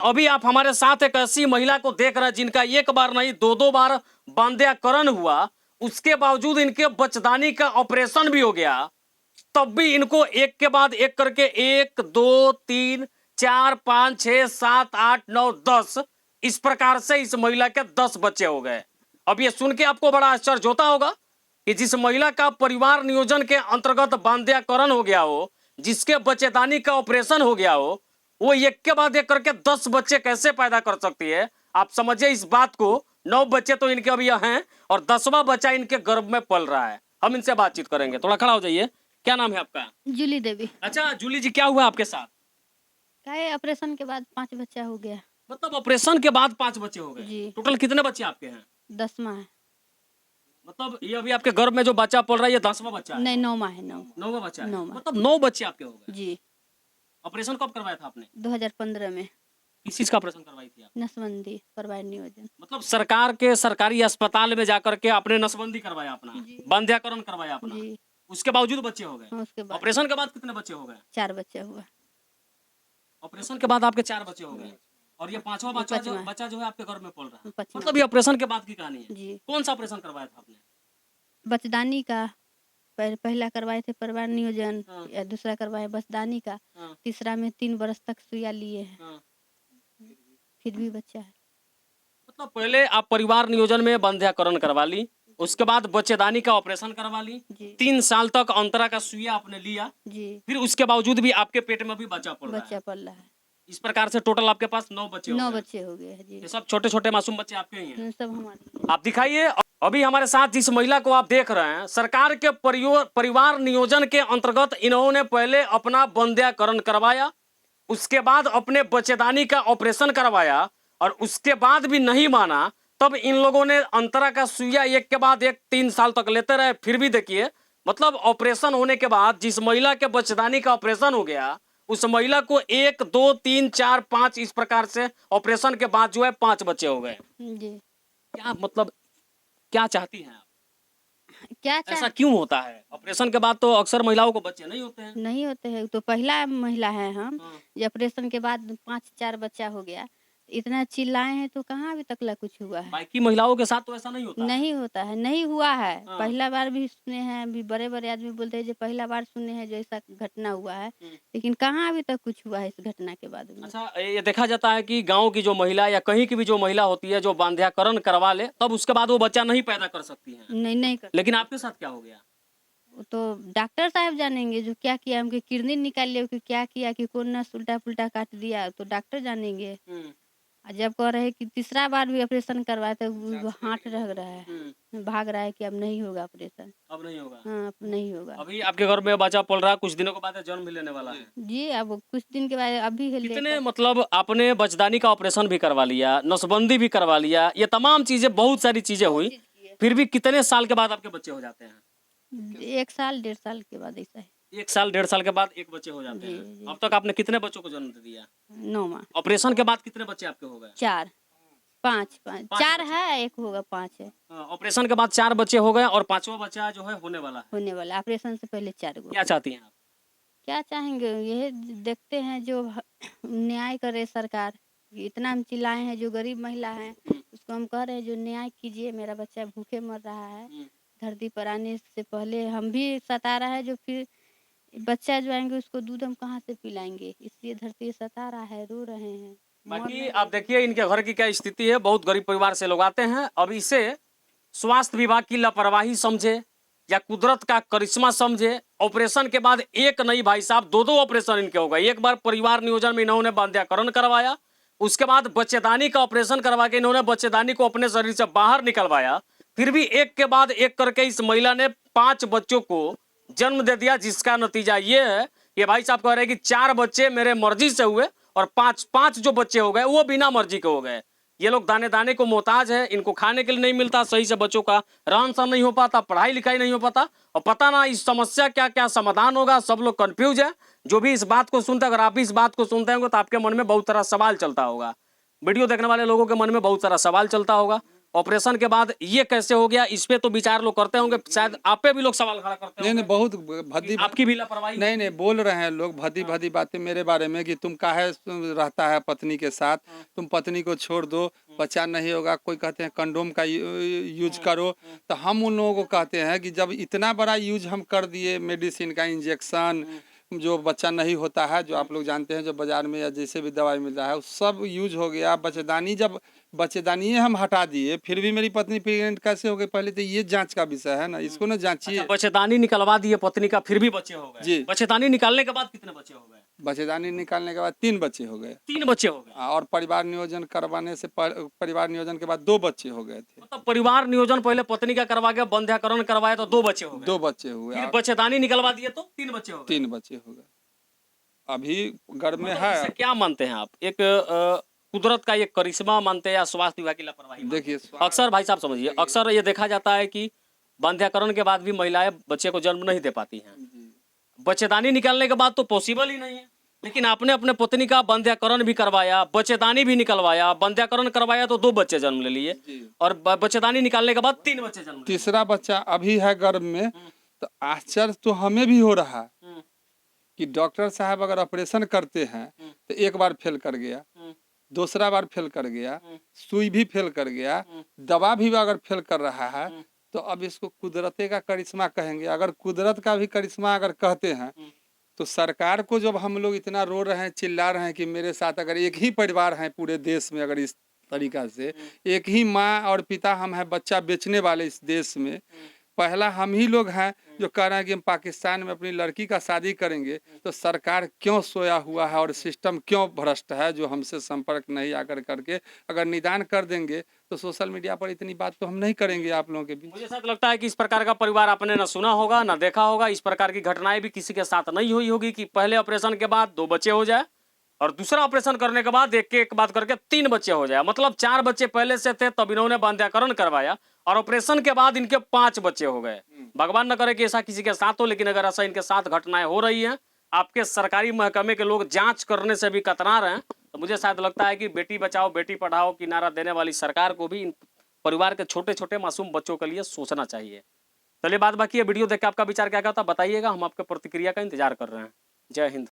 अभी आप हमारे साथ एक ऐसी महिला को देख रहे हैं जिनका एक बार नहीं दो दो बार बांध्याकरण हुआ, उसके बावजूद इनके बच्चेदानी का ऑपरेशन भी हो गया, तब भी इनको एक के बाद एक करके 1 2 3 4 5 6 7 8 9 10 इस प्रकार से इस महिला के 10 बच्चे हो गए। अब ये सुन के आपको बड़ा आश्चर्य होता होगा कि जिस महिला का परिवार नियोजन के अंतर्गत बांध्याकरण हो गया हो, जिसके बच्चेदानी का ऑपरेशन हो गया हो, वो एक के बाद एक करके 10 बच्चे कैसे पैदा कर सकती है। आप समझिए इस बात को। 9 बच्चे तो इनके अभी हैं और 10वां बच्चा इनके गर्भ में पल रहा है। हम इनसे बातचीत करेंगे, थोड़ा खड़ा हो जाइए। क्या नाम है आपका? जूली देवी। अच्छा जूली जी, क्या हुआ आपके साथ? क्या है, ऑपरेशन के बाद 5 बच्चा हो गया। मतलब ऑपरेशन के बाद 5 बच्चे हो गए? जी। टोटल कितने बच्चे आपके हैं? 10वां है। मतलब ये अभी आपके गर्भ में जो बच्चा पल रहा है ये 10वां बच्चा है? नहीं, 9वां है। 9वां बच्चा है। 9वां। मतलब 9 बच्चे आपके हो गए? जी। ऑपरेशन कब करवाया था आपने? 2015 में। किस चीज का ऑपरेशन करवाई थी आप? नसबंदी परिवार नियोजन। मतलब सरकार के सरकारी अस्पताल में जाकर के आपने नसबंदी करवाया अपना, बांध्याकरण करवाया अपना, जी। उसके बावजूद बच्चे हो गए? हाँ, उसके बाद ऑपरेशन के बाद कितने बच्चे हो गए? 4 बच्चा हुआ। ऑपरेशन के बाद आपके 4 बच्चे हो गए और ये 5वां बच्चा जो है आपके घर में पल रहा है। 5वां। मतलब ये ऑपरेशन के बाद की कहानी है। जी। कौन सा ऑपरेशन करवाया था आपने? बच्चेदानी का पहला करवाए थे परिवार नियोजन, हाँ। या दूसरा करवाए बच्चेदानी का। हाँ। तीसरा में 3 बरस तक सुइया लिए हैं, हाँ। फिर भी बच्चा है। मतलब पहले आप परिवार नियोजन में बांध्याकरण करवा ली, उसके बाद बच्चेदानी का ऑपरेशन करवा ली, जी। 3 साल तक अंतरा का सुइया आपने लिया, जी। फिर उसके बावजूद भी आपके पेट में भी बच्चा पल रहा है। बच्चा पल रहा है। इस प्रकार से टोटल आपके पास 9 बच्चे हो 9 गए। बच्चे हो गए हैं। जी। ये सब छोटे छोटे मासूम बच्चे आपके ही हैं? सब हमारे। आप दिखाइए। अभी हमारे साथ जिस महिला को आप देख रहे हैं, सरकार के परिवार नियोजन के अंतर्गत इन्होंने पहले अपना बांध्याकरण करवाया, उसके बाद अपने बच्चेदानी का ऑपरेशन करवाया और उसके बाद भी नहीं माना, तब इन लोगों ने अंतरा का सुइया एक के बाद एक 3 साल तक लेते रहे, फिर भी देखिए मतलब ऑपरेशन होने के बाद जिस महिला के बच्चेदानी का ऑपरेशन हो गया, उस महिला को 1 2 3 4 5 इस प्रकार से ऑपरेशन के बाद जो है 5 बच्चे हो गए। जी। क्या मतलब क्या चाहती हैं आप? क्या ऐसा क्यों होता है? ऑपरेशन के बाद तो अक्सर महिलाओं को बच्चे नहीं होते हैं। नहीं होते हैं, तो पहला महिला है हम। हाँ। ये ऑपरेशन के बाद 5-4 बच्चा हो गया। इतना चिल्लाए हैं तो कहाँ अभी तक ला कुछ हुआ है? बाकी महिलाओं के साथ तो ऐसा नहीं होता है। नहीं होता है, नहीं हुआ है। हाँ। पहला बार भी सुने हैं, अभी बड़े-बड़े आदमी बोलते हैं जो पहला बार सुने हैं जो ऐसा घटना हुआ है, लेकिन कहाँ अभी तक कुछ हुआ है इस घटना के बाद में। अच्छा, ये देखा जाता है कि गांव की जो महिला या कहीं की भी जो महिला होती है जो बांध्याकरण करवा ले, तब उसके बाद वो बच्चा नहीं पैदा कर सकती है। नहीं कर। लेकिन आपके साथ क्या हो गया? वो तो डॉक्टर साहब जानेंगे जो क्या किया, हमके किडनी निकाल लिया कि क्या किया, कि कौन नस उल्टा-पुल्टा काट दिया, तो डॉक्टर जानेंगे। जब कह रहे हैं कि तीसरा बार भी ऑपरेशन करवाए तो वो हाथ रह रहा है, भाग रहा है कि अब नहीं होगा ऑपरेशन। अब नहीं होगा? हाँ, अब नहीं होगा। अभी आपके घर में बच्चा पल रहा है, कुछ दिनों के बाद जन्म भी लेने वाला है। जी, अब कुछ दिन के बाद अभी कितने मतलब आपने बच्चेदानी का ऑपरेशन भी करवा लिया, नसबंदी भी करवा लिया, ये तमाम चीजें बहुत सारी चीजें हुई, फिर भी कितने साल के बाद आपके बच्चे हो जाते हैं? 1 साल 1.5 साल के बाद ऐसा है। 1 साल 1.5 साल के बाद एक बच्चे हो जाते हैं। जी। अब तक आपने कितने बच्चों को जन्म दे दिया? 9वां। ऑपरेशन के बाद कितने बच्चे आपके हो गए? 4 5 4 है, 1 होगा, 5 है। ऑपरेशन के बाद 4 बच्चे हो गए और 5वां बच्चा जो है होने वाला है। होने वाला ऑपरेशन से पहले 4 गो। क्या चाहती हैं आप? क्या चाहेंगे, यही देखते हैं जो न्याय करे सरकार। इतना हम चिल्लाए हैं, जो गरीब महिला है उसको हम कह रहे हैं जो न्याय कीजिए, मेरा बच्चा भूखे मर रहा है। धरती पर आने से पहले हम भी सता रहा है, जो फिर बच्चा जो आएंगे उसको दूध हम कहाँ से पिलाएंगे, इसलिए धरती सता रहा है, रो रहे हैं। बाकी आप देखिए इनके घर की क्या स्थिति है, बहुत गरीब परिवार से लोग आते हैं। अब इसे स्वास्थ्य विभाग की लापरवाही समझे या कुदरत का करिश्मा समझे, ऑपरेशन के बाद एक नहीं भाई साहब, 2 ऑपरेशन इनके हो गए। एक बार परिवार नियोजन में इन्होंने बांध्याकरण करवाया, उसके बाद बच्चेदानी का ऑपरेशन करवा के इन्होंने बच्चेदानी को अपने शरीर से बाहर निकलवाया, फिर भी एक के बाद एक करके इस महिला ने 5 बच्चों को जन्म दे दिया, जिसका नतीजा ये है कि भाई साहब कह रहे हैं कि 4 बच्चे मेरे मर्जी से हुए और 5 जो बच्चे हो गए वो बिना मर्जी के हो गए। ये लोग दाने दाने को मोहताज है, इनको खाने के लिए नहीं मिलता, सही से बच्चों का रहन सहन नहीं हो पाता, पढ़ाई लिखाई नहीं हो पाता, और पता ना इस समस्या क्या क्या समाधान होगा। सब लोग कंफ्यूज है। जो भी इस बात को सुनते हैं, अगर आप भी इस बात को सुनते होंगे तो आपके मन में बहुत सारा सवाल चलता होगा, वीडियो देखने वाले लोगों के मन में बहुत सारा सवाल चलता होगा। ऑपरेशन के बाद ये कैसे हो गया, इस पे तो विचार लोग करते होंगे, शायद आप पे भी लोग सवाल खड़ा करते नहीं होंगे नहीं, बहुत भद्दी आपकी भी लापरवाही। नहीं नहीं बोल रहे हैं लोग भद्दी भद्दी बातें मेरे बारे में कि तुम काहे रहता है पत्नी के साथ, तुम पत्नी को छोड़ दो, बच्चा नहीं होगा। कोई कहते हैं कंडोम का यूज करो। तो हम उन लोगों को कहते हैं कि जब इतना बड़ा यूज हम कर दिए, मेडिसिन का इंजेक्शन जो बच्चा नहीं होता है, जो आप लोग जानते हैं, जो बाजार में या जैसे भी दवाई मिल रहा है, वो सब यूज हो गया। बच्चेदानी जब बच्चेदानी हम हटा दिए, फिर भी मेरी पत्नी प्रेग्नेंट कैसे हो गई, पहले तो ये जांच का विषय है ना, इसको ना जांचिए। अच्छा, बच्चेदानी निकलवा दिए पत्नी का, फिर भी बच्चे हो गए। जी। बच्चेदानी निकालने के बाद कितने बच्चे हो गए? बच्चेदानी निकालने के बाद 3 बच्चे हो गए। 3 बच्चे हो गए। और परिवार नियोजन करवाने से परिवार नियोजन के बाद 2 बच्चे हो गए थे। मतलब परिवार नियोजन पहले पत्नी का करवा के बंध्याकरण करवाया तो 2 बच्चे हो गए। 2 बच्चे हुए। फिर बच्चेदानी निकलवा दिए तो 3 बच्चे हो गए। 3 बच्चे हो गए। अभी घर में मतलब है। इसे क्या मानते हैं आप? एक कुदरत का एक करिश्मा मानते हैं या स्वास्थ्य विभाग की लापरवाही मानते हैं? देखिए अक्सर भाई साहब समझिए, अक्सर ये देखा जाता है कि बंध्याकरण के बाद भी महिलाएं बच्चे को जन्म नहीं दे पाती हैं। बच्चेदानी निकालने के बाद तो पॉसिबल ही नहीं है, लेकिन आपने अपने पत्नी का बंध्याकरण भी करवाया, बच्चेदानी भी निकलवाया, बंध्याकरण करवाया तो 2 बच्चे जन्म ले लिए, और बच्चेदानी निकालने के बाद 3 बच्चे जन्म ले लिए। तीसरा बच्चा अभी है गर्भ में। तो आश्चर्य तो हमें भी हो रहा है कि डॉक्टर साहब अगर ऑपरेशन करते हैं तो एक बार फेल कर गया, दूसरा बार फेल कर गया, सुई भी फेल कर गया, दवा भी अगर फेल कर रहा है, तो अब इसको कुदरत का करिश्मा कहेंगे। अगर कुदरत का भी करिश्मा अगर कहते हैं, तो सरकार को जब हम लोग इतना रो रहे हैं, चिल्ला रहे हैं कि मेरे साथ अगर एक ही परिवार है पूरे देश में, अगर इस तरीका से एक ही माँ और पिता हम हैं बच्चा बेचने वाले इस देश में, पहला हम ही लोग हैं जो कह रहे हैं कि हम पाकिस्तान में अपनी लड़की का शादी करेंगे, तो सरकार क्यों सोया हुआ है और सिस्टम क्यों भ्रष्ट है, जो हमसे संपर्क नहीं आकर करके अगर निदान कर देंगे तो सोशल मीडिया पर इतनी बात तो हम नहीं करेंगे आप लोगों के बीच। मुझे साथ लगता है कि इस प्रकार का परिवार आपने न सुना होगा न देखा होगा, इस प्रकार की घटनाएं भी किसी के साथ नहीं हुई होगी कि पहले ऑपरेशन के बाद 2 बच्चे हो जाए और दूसरा ऑपरेशन करने के बाद एक बात करके 3 बच्चे हो जाए। मतलब 4 बच्चे पहले से थे, तब इन्होंने बंध्याकरण करवाया और ऑपरेशन के बाद इनके 5 बच्चे हो गए। भगवान न करे कि ऐसा किसी के साथ हो, लेकिन अगर ऐसा इनके साथ घटनाएं हो रही हैं, आपके सरकारी महकमे के लोग जांच करने से भी कतरा रहे हैं, तो मुझे शायद लगता है कि बेटी बचाओ बेटी पढ़ाओ की नारा देने वाली सरकार को भी इन परिवार के छोटे छोटे मासूम बच्चों के लिए सोचना चाहिए। चलिए, बात बाकी है, वीडियो देख के आपका विचार क्या कहता है बताइएगा, हम आपके प्रतिक्रिया का इंतजार कर रहे हैं। जय हिंद।